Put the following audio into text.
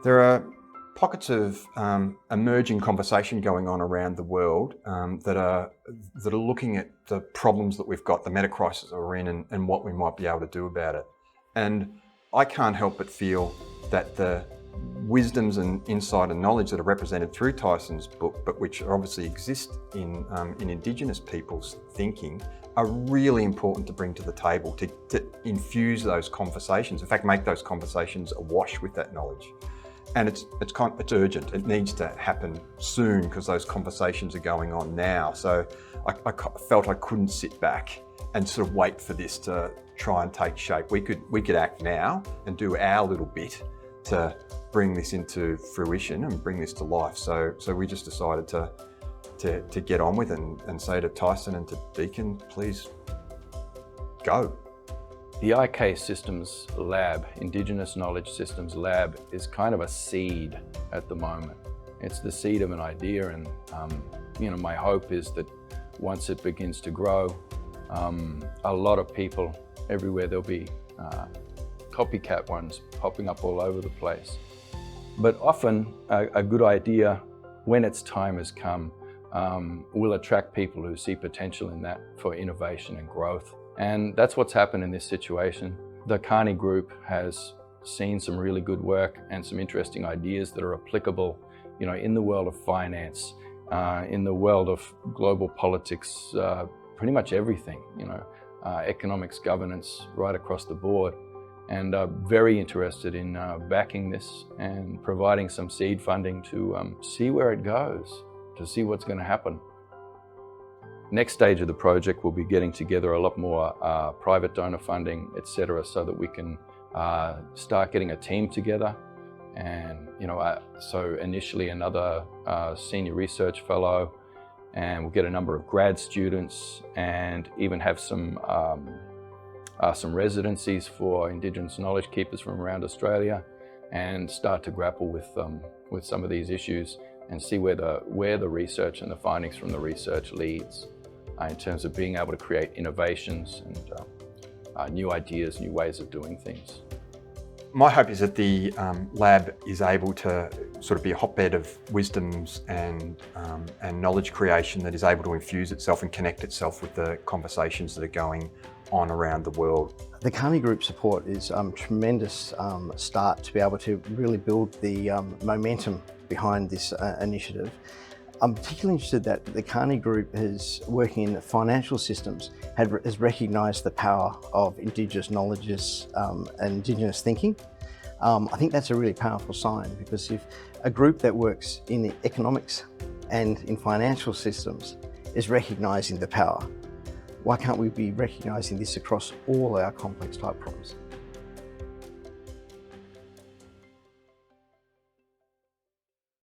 There are pockets of emerging conversation going on around the world that are looking at the problems that we've got, the meta crisis that we're in, and what we might be able to do about it. And I can't help but feel that the wisdoms and insight and knowledge that are represented through Tyson's book, but which obviously exist in Indigenous people's thinking, are really important to bring to the table, to infuse those conversations. In fact, make those conversations awash with that knowledge. And it's urgent. It needs to happen soon because those conversations are going on now. So I felt I couldn't sit back and sort of wait for this to try and take shape. We could act now and do our little bit to bring this into fruition and bring this to life. So we just decided to get on with it and say to Tyson and to Deakin, please go. The IK Systems Lab, Indigenous Knowledge Systems Lab, is kind of a seed at the moment. It's the seed of an idea, and my hope is that once it begins to grow, a lot of people everywhere, there'll be copycat ones popping up all over the place. But often a good idea, when its time has come, will attract people who see potential in that for innovation and growth. And that's what's happened in this situation. The Kearney Group has seen some really good work and some interesting ideas that are applicable, in the world of finance, in the world of global politics, pretty much everything, economics, governance, right across the board. And very interested in backing this and providing some seed funding to see where it goes, to see what's going to happen. Next stage of the project will be getting together a lot more private donor funding, etc., so that we can start getting a team together. And so initially another senior research fellow, and we'll get a number of grad students, and even have some residencies for Indigenous knowledge keepers from around Australia, and start to grapple with some of these issues and see where the research and the findings from the research leads in terms of being able to create innovations and new ideas, new ways of doing things. My hope is that the lab is able to sort of be a hotbed of wisdoms and knowledge creation that is able to infuse itself and connect itself with the conversations that are going on around the world. The Kearney Group support is a tremendous start to be able to really build the momentum behind this initiative. I'm particularly interested that the Kearney Group is working in financial systems, has recognised the power of Indigenous knowledges and Indigenous thinking. I think that's a really powerful sign, because if a group that works in the economics and in financial systems is recognising the power, why can't we be recognising this across all our complex type problems?